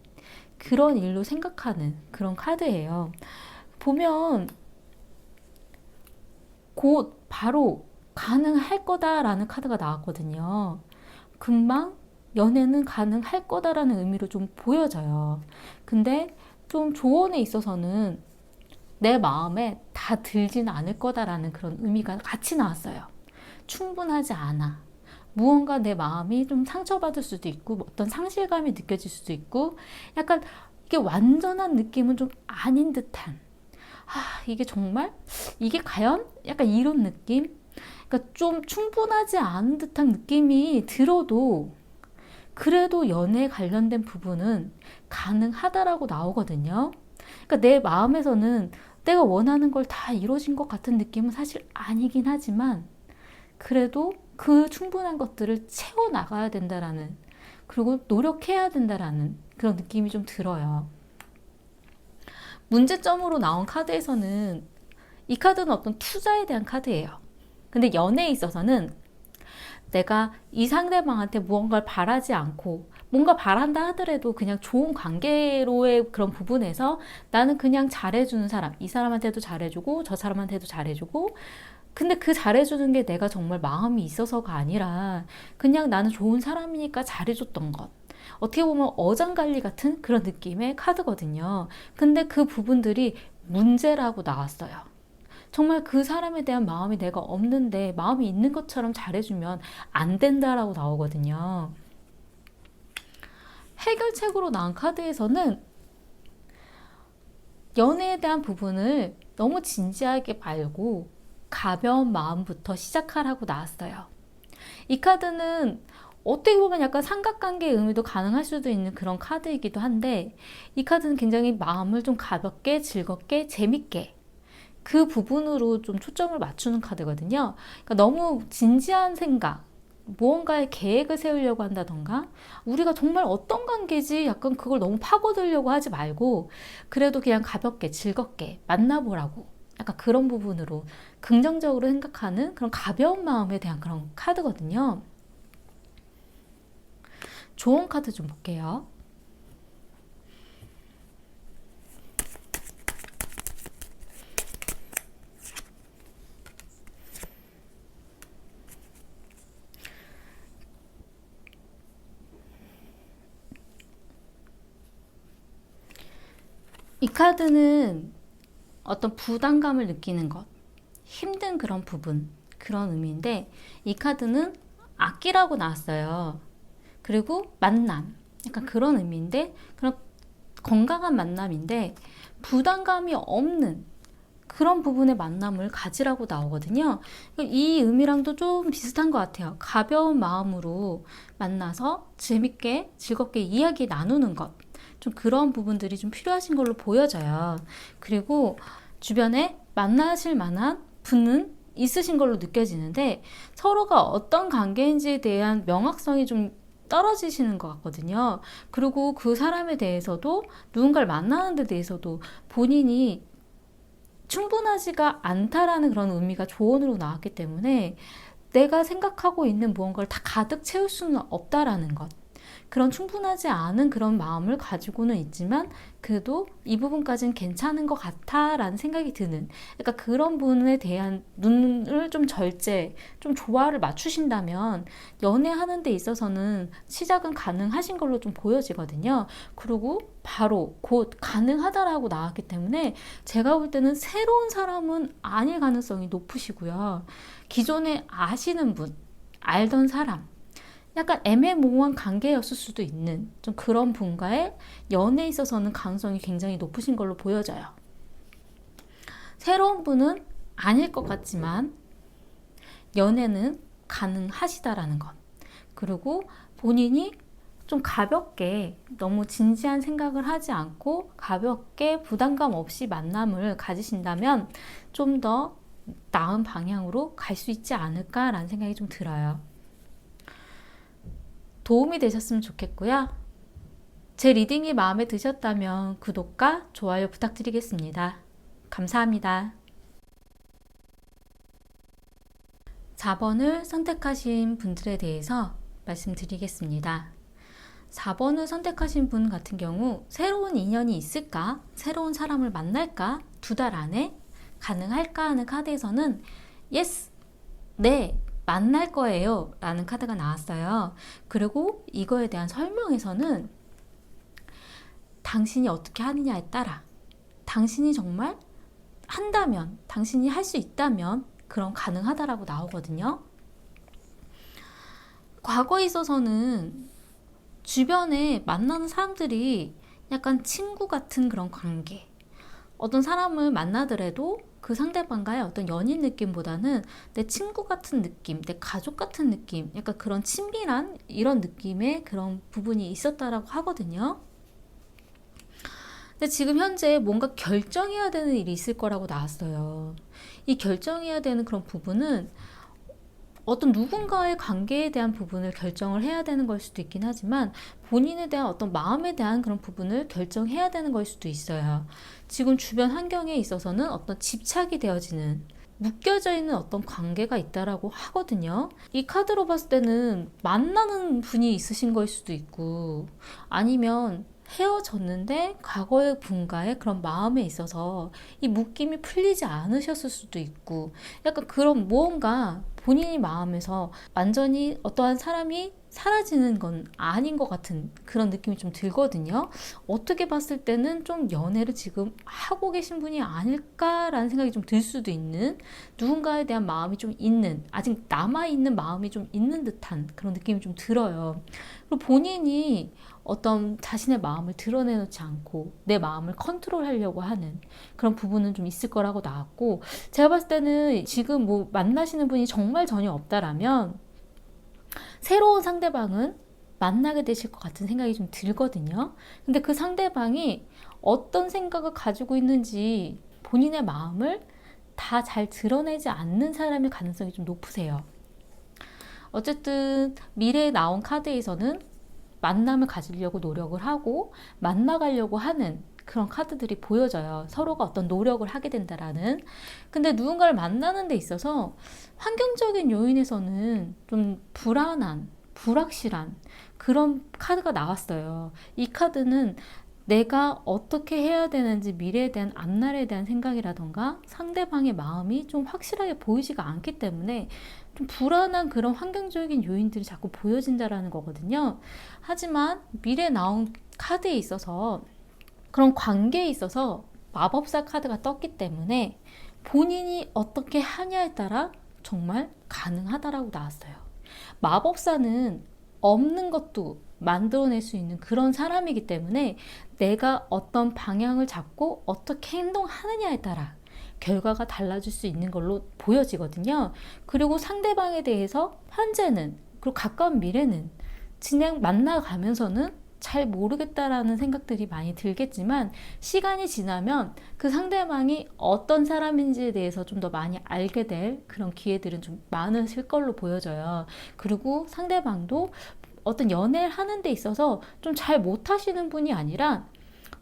그런 일로 생각하는 그런 카드예요. 보면 곧 바로 가능할 거다라는 카드가 나왔거든요. 금방 연애는 가능할 거다라는 의미로 좀 보여져요. 근데 좀 조언에 있어서는 내 마음에 다 들지는 않을 거다라는 그런 의미가 같이 나왔어요. 충분하지 않아. 무언가 내 마음이 좀 상처받을 수도 있고 어떤 상실감이 느껴질 수도 있고, 약간 이게 완전한 느낌은 좀 아닌 듯한, 이게 정말? 이게 과연? 약간 이런 느낌? 그러니까 좀 충분하지 않은 듯한 느낌이 들어도 그래도 연애에 관련된 부분은 가능하다라고 나오거든요. 그러니까 내 마음에서는 내가 원하는 걸 다 이루어진 것 같은 느낌은 사실 아니긴 하지만, 그래도 그 충분한 것들을 채워나가야 된다라는, 그리고 노력해야 된다라는 그런 느낌이 좀 들어요. 문제점으로 나온 카드에서는 이 카드는 어떤 투자에 대한 카드예요. 근데 연애에 있어서는 내가 이 상대방한테 무언가를 바라지 않고, 뭔가 바란다 하더라도 그냥 좋은 관계로의 그런 부분에서 나는 그냥 잘해주는 사람, 이 사람한테도 잘해주고 저 사람한테도 잘해주고, 근데 그 잘해주는 게 내가 정말 마음이 있어서가 아니라 그냥 나는 좋은 사람이니까 잘해줬던 것. 어떻게 보면 어장관리 같은 그런 느낌의 카드거든요. 근데 그 부분들이 문제라고 나왔어요. 정말 그 사람에 대한 마음이 내가 없는데 마음이 있는 것처럼 잘해주면 안 된다라고 나오거든요. 해결책으로 나온 카드에서는 연애에 대한 부분을 너무 진지하게 말고 가벼운 마음부터 시작하라고 나왔어요. 이 카드는 어떻게 보면 약간 삼각관계의 의미도 가능할 수도 있는 그런 카드이기도 한데, 이 카드는 굉장히 마음을 좀 가볍게, 즐겁게, 재밌게 그 부분으로 좀 초점을 맞추는 카드거든요. 그러니까 너무 진지한 생각, 무언가의 계획을 세우려고 한다던가, 우리가 정말 어떤 관계지 약간 그걸 너무 파고들려고 하지 말고 그래도 그냥 가볍게 즐겁게 만나보라고, 약간 그런 부분으로 긍정적으로 생각하는 그런 가벼운 마음에 대한 그런 카드거든요. 좋은 카드 좀 볼게요. 이 카드는 어떤 부담감을 느끼는 것, 힘든 그런 부분, 그런 의미인데, 이 카드는 악기라고 나왔어요. 그리고 만남, 약간 그런 의미인데, 그런 건강한 만남인데 부담감이 없는 그런 부분의 만남을 가지라고 나오거든요. 이 의미랑도 좀 비슷한 것 같아요. 가벼운 마음으로 만나서 재밌게 즐겁게 이야기 나누는 것, 좀 그런 부분들이 좀 필요하신 걸로 보여져요. 그리고 주변에 만나실 만한 분은 있으신 걸로 느껴지는데, 서로가 어떤 관계인지에 대한 명확성이 좀 떨어지시는 것 같거든요. 그리고 그 사람에 대해서도 누군가를 만나는 데 대해서도 본인이 충분하지가 않다라는 그런 의미가 조언으로 나왔기 때문에 내가 생각하고 있는 무언가를 다 가득 채울 수는 없다라는 것. 그런 충분하지 않은 그런 마음을 가지고는 있지만 그래도 이 부분까지는 괜찮은 것 같아 라는 생각이 드는, 그러니까 그런 부분에 대한 눈을 좀 좀 조화를 맞추신다면 연애하는 데 있어서는 시작은 가능하신 걸로 좀 보여지거든요. 그리고 바로 곧 가능하다라고 나왔기 때문에 제가 볼 때는 새로운 사람은 아닐 가능성이 높으시고요. 기존에 아시는 분, 알던 사람, 약간 애매모호한 관계였을 수도 있는 좀 그런 분과의 연애에 있어서는 가능성이 굉장히 높으신 걸로 보여져요. 새로운 분은 아닐 것 같지만 연애는 가능하시다라는 것. 그리고 본인이 좀 가볍게 너무 진지한 생각을 하지 않고 가볍게 부담감 없이 만남을 가지신다면 좀 더 나은 방향으로 갈 수 있지 않을까라는 생각이 좀 들어요. 도움이 되셨으면 좋겠고요. 제 리딩이 마음에 드셨다면 구독과 좋아요 부탁드리겠습니다. 감사합니다. 4번을 선택하신 분들에 대해서 말씀드리겠습니다. 4번을 선택하신 분 같은 경우 새로운 인연이 있을까? 새로운 사람을 만날까? 2달 안에 가능할까? 하는 카드에서는 yes, 네, 만날 거예요 라는 카드가 나왔어요. 그리고 이거에 대한 설명에서는 당신이 어떻게 하느냐에 따라, 당신이 정말 한다면, 당신이 할 수 있다면 그럼 가능하다라고 나오거든요. 과거에 있어서는 주변에 만나는 사람들이 약간 친구 같은 그런 관계, 어떤 사람을 만나더라도 그 상대방과의 어떤 연인 느낌보다는 내 친구 같은 느낌, 내 가족 같은 느낌, 약간 그런 친밀한 이런 느낌의 그런 부분이 있었다라고 하거든요. 근데 지금 현재 뭔가 결정해야 되는 일이 있을 거라고 나왔어요. 이 결정해야 되는 그런 부분은 어떤 누군가의 관계에 대한 부분을 결정을 해야 되는 걸 수도 있긴 하지만 본인에 대한 어떤 마음에 대한 그런 부분을 결정해야 되는 걸 수도 있어요. 지금 주변 환경에 있어서는 어떤 집착이 되어지는, 묶여져 있는 어떤 관계가 있다라고 하거든요. 이 카드로 봤을 때는 만나는 분이 있으신 걸 수도 있고 아니면 헤어졌는데 과거의 분과의 그런 마음에 있어서 이 묶임이 풀리지 않으셨을 수도 있고 약간 그런 무언가 본인이 마음에서 완전히 어떠한 사람이 사라지는 건 아닌 것 같은 그런 느낌이 좀 들거든요. 어떻게 봤을 때는 좀 연애를 지금 하고 계신 분이 아닐까라는 생각이 좀 들 수도 있는, 누군가에 대한 마음이 좀 있는, 아직 남아있는 마음이 좀 있는 듯한 그런 느낌이 좀 들어요. 그리고 본인이 어떤 자신의 마음을 드러내놓지 않고 내 마음을 컨트롤하려고 하는 그런 부분은 좀 있을 거라고 나왔고, 제가 봤을 때는 지금 뭐 만나시는 분이 정말 전혀 없다라면 새로운 상대방은 만나게 되실 것 같은 생각이 좀 들거든요. 근데 그 상대방이 어떤 생각을 가지고 있는지 본인의 마음을 다 잘 드러내지 않는 사람일 가능성이 좀 높으세요. 어쨌든 미래에 나온 카드에서는 만남을 가지려고 노력을 하고 만나가려고 하는 그런 카드들이 보여져요. 서로가 어떤 노력을 하게 된다라는. 근데 누군가를 만나는 데 있어서 환경적인 요인에서는 좀 불안한, 불확실한 그런 카드가 나왔어요. 이 카드는 내가 어떻게 해야 되는지 미래에 대한 앞날에 대한 생각이라던가 상대방의 마음이 좀 확실하게 보이지가 않기 때문에 좀 불안한 그런 환경적인 요인들이 자꾸 보여진다라는 거거든요. 하지만 미래에 나온 카드에 있어서 그런 관계에 있어서 마법사 카드가 떴기 때문에 본인이 어떻게 하냐에 따라 정말 가능하다라고 나왔어요. 마법사는 없는 것도 만들어낼 수 있는 그런 사람이기 때문에 내가 어떤 방향을 잡고 어떻게 행동하느냐에 따라 결과가 달라질 수 있는 걸로 보여지거든요. 그리고 상대방에 대해서 현재는, 그리고 가까운 미래는 진행 만나가면서는 잘 모르겠다라는 생각들이 많이 들겠지만 시간이 지나면 그 상대방이 어떤 사람인지에 대해서 좀 더 많이 알게 될 그런 기회들은 좀 많으실 걸로 보여져요. 그리고 상대방도 어떤 연애를 하는 데 있어서 좀 잘 못하시는 분이 아니라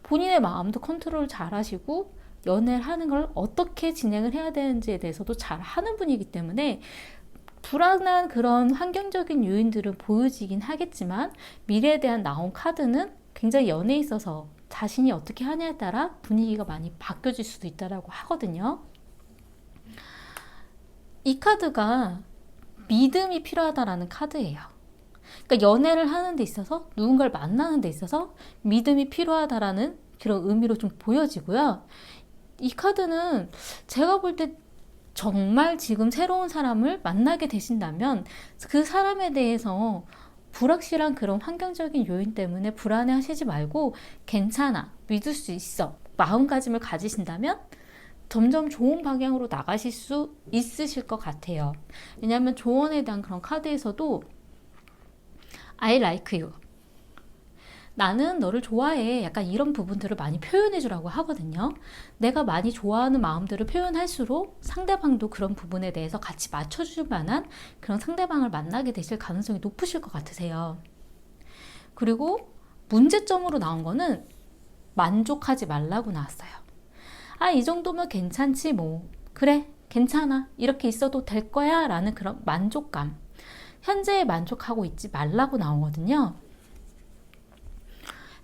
본인의 마음도 컨트롤 잘 하시고 연애를 하는 걸 어떻게 진행을 해야 되는지에 대해서도 잘 하는 분이기 때문에 불안한 그런 환경적인 요인들은 보여지긴 하겠지만 미래에 대한 나온 카드는 굉장히 연애에 있어서 자신이 어떻게 하냐에 따라 분위기가 많이 바뀌어질 수도 있다고 하거든요. 이 카드가 믿음이 필요하다라는 카드예요. 그러니까 연애를 하는 데 있어서 누군가를 만나는 데 있어서 믿음이 필요하다라는 그런 의미로 좀 보여지고요. 이 카드는 제가 볼 때 정말 지금 새로운 사람을 만나게 되신다면 그 사람에 대해서 불확실한 그런 환경적인 요인 때문에 불안해 하시지 말고 괜찮아, 믿을 수 있어, 마음가짐을 가지신다면 점점 좋은 방향으로 나가실 수 있으실 것 같아요. 왜냐하면 조언에 대한 그런 카드에서도 I like you, 나는 너를 좋아해, 약간 이런 부분들을 많이 표현해 주라고 하거든요. 내가 많이 좋아하는 마음들을 표현할수록 상대방도 그런 부분에 대해서 같이 맞춰줄 만한 그런 상대방을 만나게 되실 가능성이 높으실 것 같으세요. 그리고 문제점으로 나온 거는 만족하지 말라고 나왔어요. 아, 이 정도면 괜찮지 뭐, 그래 괜찮아, 이렇게 있어도 될 거야 라는 그런 만족감, 현재에 만족하고 있지 말라고 나오거든요.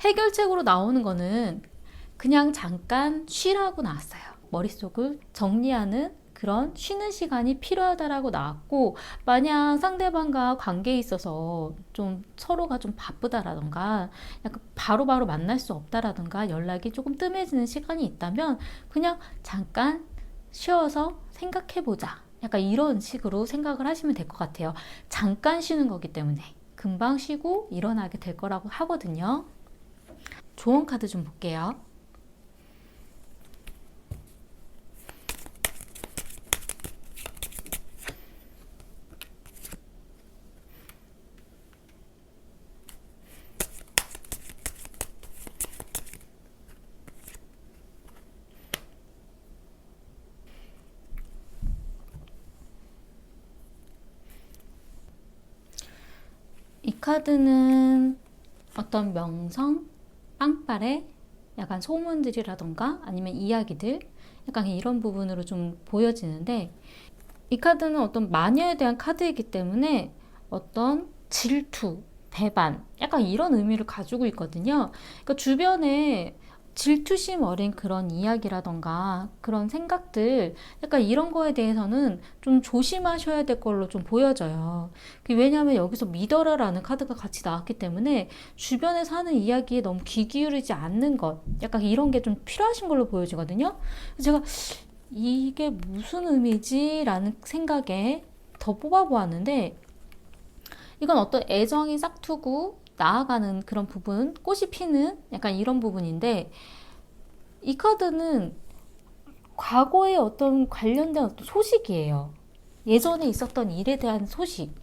해결책으로 나오는 거는 그냥 잠깐 쉬라고 나왔어요. 머릿속을 정리하는 그런 쉬는 시간이 필요하다라고 나왔고, 만약 상대방과 관계에 있어서 좀 서로가 좀 바쁘다라던가 약간 바로바로 만날 수 없다라던가 연락이 조금 뜸해지는 시간이 있다면 그냥 잠깐 쉬어서 생각해보자, 약간 이런 식으로 생각을 하시면 될 것 같아요. 잠깐 쉬는 거기 때문에 금방 쉬고 일어나게 될 거라고 하거든요. 조언 카드 좀 볼게요. 이 카드는 어떤 명성, 빵빠레, 약간 소문들이라던가 아니면 이야기들, 약간 이런 부분으로 좀 보여지는데, 이 카드는 어떤 마녀에 대한 카드이기 때문에 어떤 질투, 배반, 약간 이런 의미를 가지고 있거든요. 그러니까 주변에 질투심 어린 그런 이야기라던가 그런 생각들, 약간 이런 거에 대해서는 좀 조심하셔야 될 걸로 좀 보여져요. 왜냐하면 여기서 믿어라라는 카드가 같이 나왔기 때문에 주변에서 하는 이야기에 너무 귀 기울이지 않는 것, 약간 이런 게 좀 필요하신 걸로 보여지거든요. 제가 이게 무슨 의미지? 라는 생각에 더 뽑아보았는데, 이건 어떤 애정이 싹트고 나아가는 그런 부분, 꽃이 피는 약간 이런 부분인데, 이 카드는 과거의 어떤 관련된 어떤 소식이에요. 예전에 있었던 일에 대한 소식.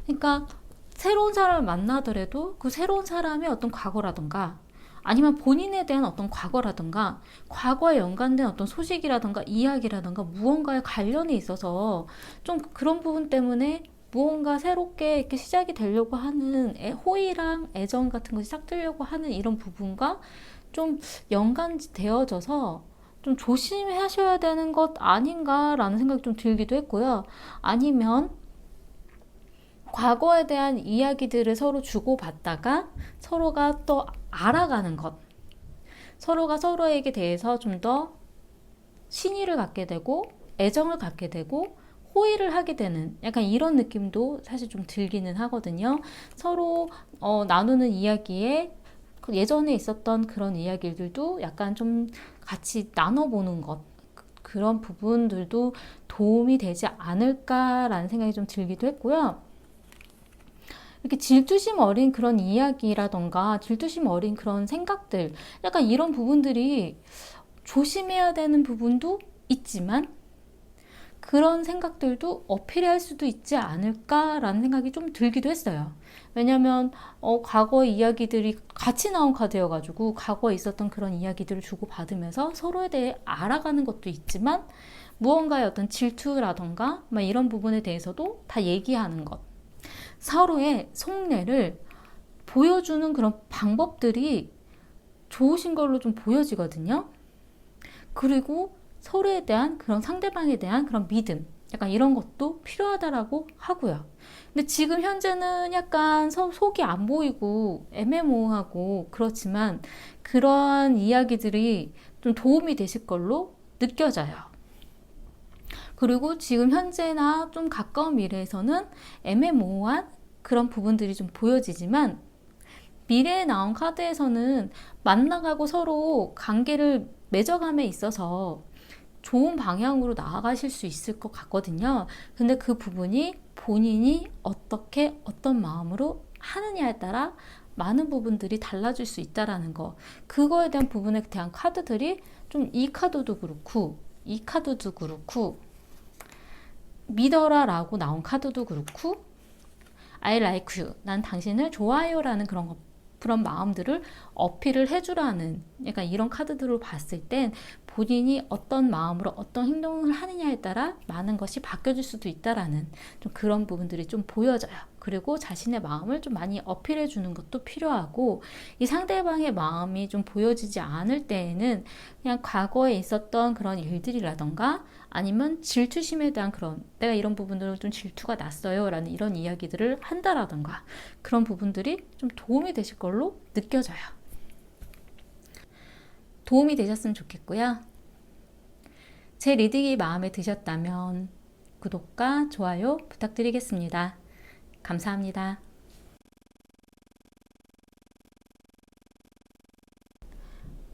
그러니까 새로운 사람을 만나더라도 그 새로운 사람의 어떤 과거라든가 아니면 본인에 대한 어떤 과거라든가 과거에 연관된 어떤 소식이라든가 이야기라든가 무언가에 관련이 있어서 좀 그런 부분 때문에 무언가 새롭게 이렇게 시작이 되려고 하는 호의랑 애정 같은 것이 싹트려고 하는 이런 부분과 좀 연관되어져서 좀 조심하셔야 되는 것 아닌가라는 생각이 좀 들기도 했고요. 아니면 과거에 대한 이야기들을 서로 주고받다가 서로가 또 알아가는 것, 서로가 서로에게 대해서 좀 더 신의를 갖게 되고 애정을 갖게 되고 호의를 하게 되는 약간 이런 느낌도 사실 좀 들기는 하거든요. 서로 나누는 이야기에 예전에 있었던 그런 이야기들도 약간 좀 같이 나눠보는 것, 그런 부분들도 도움이 되지 않을까라는 생각이 좀 들기도 했고요. 이렇게 질투심 어린 그런 이야기라던가 질투심 어린 그런 생각들, 약간 이런 부분들이 조심해야 되는 부분도 있지만 그런 생각들도 어필할 수도 있지 않을까라는 생각이 좀 들기도 했어요. 왜냐면 과거 이야기들이 같이 나온 카드여가지고 과거에 있었던 그런 이야기들을 주고받으면서 서로에 대해 알아가는 것도 있지만 무언가의 어떤 질투라던가 이런 부분에 대해서도 다 얘기하는 것, 서로의 속내를 보여주는 그런 방법들이 좋으신 걸로 좀 보여지거든요. 그리고 서로에 대한 그런 상대방에 대한 그런 믿음, 약간 이런 것도 필요하다라고 하고요. 근데 지금 현재는 약간 속이 안 보이고 애매모호하고 그렇지만 그러한 이야기들이 좀 도움이 되실 걸로 느껴져요. 그리고 지금 현재나 좀 가까운 미래에서는 애매모호한 그런 부분들이 좀 보여지지만 미래에 나온 카드에서는 만나가고 서로 관계를 맺어감에 있어서 좋은 방향으로 나아가실 수 있을 것 같거든요. 근데 그 부분이 본인이 어떻게 어떤 마음으로 하느냐에 따라 많은 부분들이 달라질 수 있다라는 거. 그거에 대한 부분에 대한 카드들이 좀 이 카드도 그렇고 이 카드도 그렇고 믿어라 라고 나온 카드도 그렇고 I like you, 난 당신을 좋아요 라는 그런 마음들을 어필을 해주라는 약간 이런 카드들을 봤을 땐 본인이 어떤 마음으로 어떤 행동을 하느냐에 따라 많은 것이 바뀌어질 수도 있다라는 좀 그런 부분들이 좀 보여져요. 그리고 자신의 마음을 좀 많이 어필해 주는 것도 필요하고, 이 상대방의 마음이 좀 보여지지 않을 때에는 그냥 과거에 있었던 그런 일들이라던가 아니면 질투심에 대한 그런, 내가 이런 부분들은 좀 질투가 났어요 라는 이런 이야기들을 한다라던가 그런 부분들이 좀 도움이 되실 걸로 느껴져요. 도움이 되셨으면 좋겠고요. 제 리딩이 마음에 드셨다면 구독과 좋아요 부탁드리겠습니다. 감사합니다.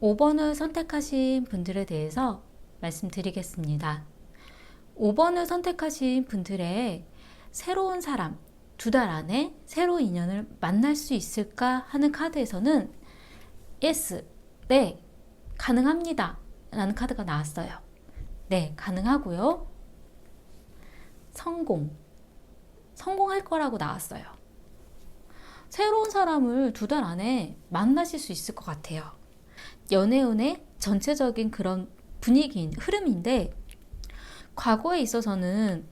5번을 선택하신 분들에 대해서 말씀드리겠습니다. 5번을 선택하신 분들의 새로운 사람, 2달 안에 새로운 인연을 만날 수 있을까 하는 카드에서는 yes, 네, 가능합니다 라는 카드가 나왔어요. 네, 가능하고요. 성공할 거라고 나왔어요. 새로운 사람을 2달 안에 만나실 수 있을 것 같아요. 연애운의 전체적인 그런 분위기인 흐름인데, 과거에 있어서는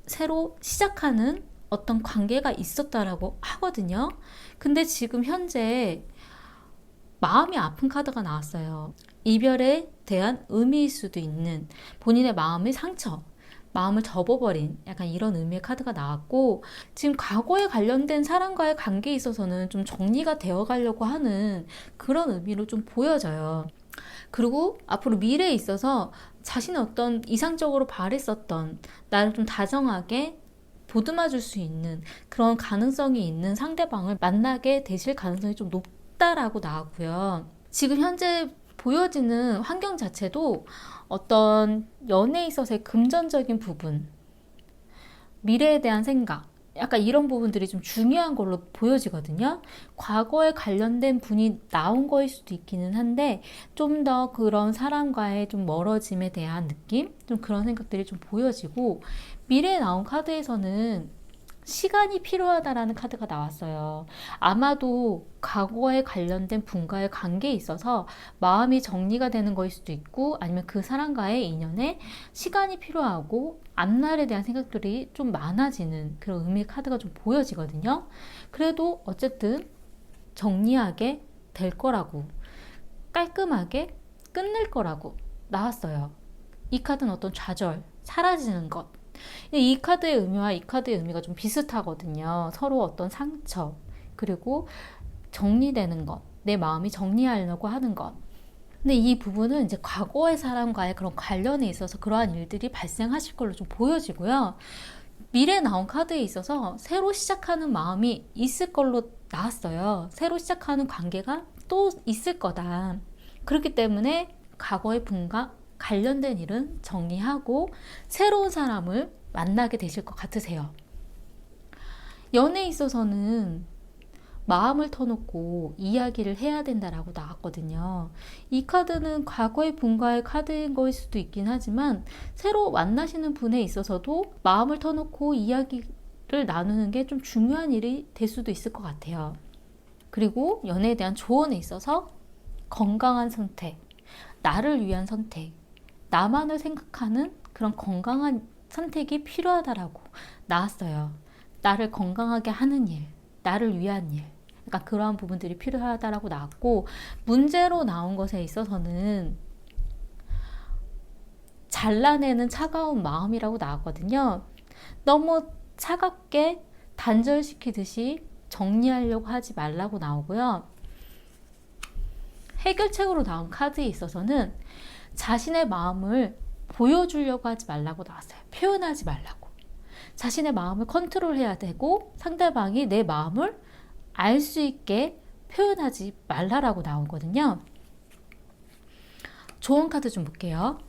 새로 시작하는 어떤 관계가 있었다라고 하거든요. 근데 지금 현재 마음이 아픈 카드가 나왔어요. 이별에 대한 의미일 수도 있는 본인의 마음의 상처, 마음을 접어버린 약간 이런 의미의 카드가 나왔고, 지금 과거에 관련된 사람과의 관계에 있어서는 좀 정리가 되어 가려고 하는 그런 의미로 좀 보여져요. 그리고 앞으로 미래에 있어서 자신의 어떤 이상적으로 바랬었던, 나를 좀 다정하게 보듬어 줄 수 있는 그런 가능성이 있는 상대방을 만나게 되실 가능성이 좀 높다라고 나왔고요. 지금 현재 보여지는 환경 자체도 어떤 연애에 있어서의 금전적인 부분, 미래에 대한 생각, 약간 이런 부분들이 좀 중요한 걸로 보여지거든요. 과거에 관련된 분이 나온 거일 수도 있기는 한데, 좀 더 그런 사람과의 좀 멀어짐에 대한 느낌? 좀 그런 생각들이 좀 보여지고, 미래에 나온 카드에서는 시간이 필요하다라는 카드가 나왔어요. 아마도 과거에 관련된 분과의 관계에 있어서 마음이 정리가 되는 거일 수도 있고, 아니면 그 사람과의 인연에 시간이 필요하고 앞날에 대한 생각들이 좀 많아지는 그런 의미의 카드가 좀 보여지거든요. 그래도 어쨌든 정리하게 될 거라고, 깔끔하게 끝낼 거라고 나왔어요. 이 카드는 어떤 좌절, 사라지는 것, 이 카드의 의미와 이 카드의 의미가 좀 비슷하거든요. 서로 어떤 상처, 그리고 정리되는 것, 내 마음이 정리하려고 하는 것. 근데 이 부분은 이제 과거의 사람과의 그런 관련에 있어서 그러한 일들이 발생하실 걸로 좀 보여지고요. 미래에 나온 카드에 있어서 새로 시작하는 마음이 있을 걸로 나왔어요. 새로 시작하는 관계가 또 있을 거다. 그렇기 때문에 과거의 분과 관련된 일은 정리하고 새로운 사람을 만나게 되실 것 같으세요. 연애에 있어서는 마음을 터놓고 이야기를 해야 된다라고 나왔거든요. 이 카드는 과거의 분과의 카드인 거일 수도 있긴 하지만, 새로 만나시는 분에 있어서도 마음을 터놓고 이야기를 나누는 게 좀 중요한 일이 될 수도 있을 것 같아요. 그리고 연애에 대한 조언에 있어서 건강한 선택, 나를 위한 선택, 나만을 생각하는 그런 건강한 선택이 필요하다라고 나왔어요. 나를 건강하게 하는 일, 나를 위한 일. 약간 그러한 부분들이 필요하다라고 나왔고, 문제로 나온 것에 있어서는 잘라내는 차가운 마음이라고 나왔거든요. 너무 차갑게 단절시키듯이 정리하려고 하지 말라고 나오고요. 해결책으로 나온 카드에 있어서는 자신의 마음을 보여주려고 하지 말라고 나왔어요. 표현하지 말라고. 자신의 마음을 컨트롤해야 되고 상대방이 내 마음을 알 수 있게 표현하지 말라라고 나오거든요. 좋은 카드 좀 볼게요.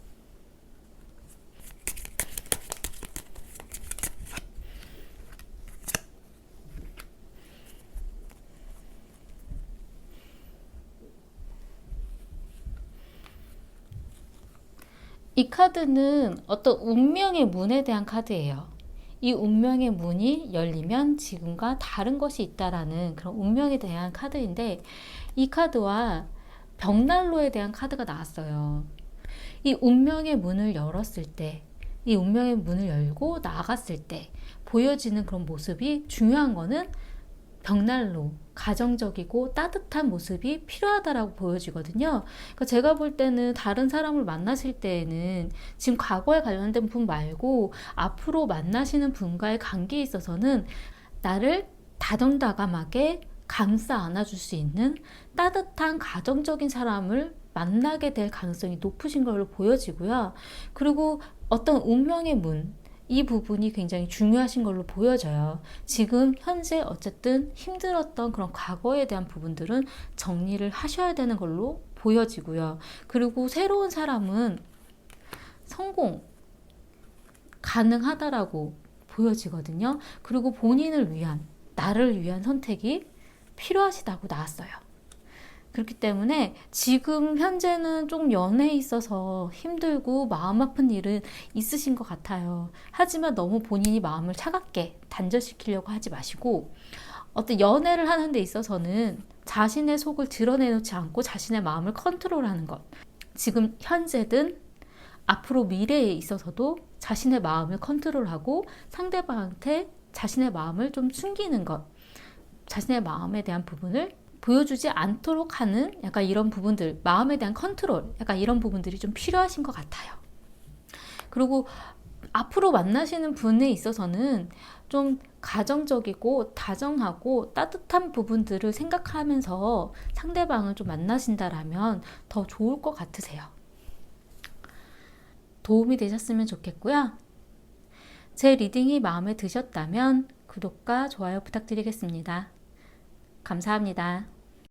이 카드는 어떤 운명의 문에 대한 카드예요. 이 운명의 문이 열리면 지금과 다른 것이 있다라는 그런 운명에 대한 카드인데, 이 카드와 벽난로에 대한 카드가 나왔어요. 이 운명의 문을 열었을 때, 이 운명의 문을 열고 나갔을 때 보여지는 그런 모습이, 중요한 거는 벽난로, 가정적이고 따뜻한 모습이 필요하다라고 보여지거든요. 그러니까 제가 볼 때는 다른 사람을 만나실 때에는 지금 과거에 관련된 분 말고 앞으로 만나시는 분과의 관계에 있어서는 나를 다정다감하게 감싸 안아줄 수 있는 따뜻한 가정적인 사람을 만나게 될 가능성이 높으신 걸로 보여지고요. 그리고 어떤 운명의 문, 이 부분이 굉장히 중요하신 걸로 보여져요. 지금 현재 어쨌든 힘들었던 그런 과거에 대한 부분들은 정리를 하셔야 되는 걸로 보여지고요. 그리고 새로운 사람은 성공 가능하다라고 보여지거든요. 그리고 본인을 위한, 나를 위한 선택이 필요하시다고 나왔어요. 그렇기 때문에 지금 현재는 좀 연애에 있어서 힘들고 마음 아픈 일은 있으신 것 같아요. 하지만 너무 본인이 마음을 차갑게 단절시키려고 하지 마시고, 어떤 연애를 하는 데 있어서는 자신의 속을 드러내놓지 않고 자신의 마음을 컨트롤하는 것, 지금 현재든 앞으로 미래에 있어서도 자신의 마음을 컨트롤하고 상대방한테 자신의 마음을 좀 숨기는 것, 자신의 마음에 대한 부분을 보여주지 않도록 하는 약간 이런 부분들, 마음에 대한 컨트롤, 약간 이런 부분들이 좀 필요하신 것 같아요. 그리고 앞으로 만나시는 분에 있어서는 좀 가정적이고 다정하고 따뜻한 부분들을 생각하면서 상대방을 좀 만나신다라면 더 좋을 것 같으세요. 도움이 되셨으면 좋겠고요. 제 리딩이 마음에 드셨다면 구독과 좋아요 부탁드리겠습니다. 감사합니다.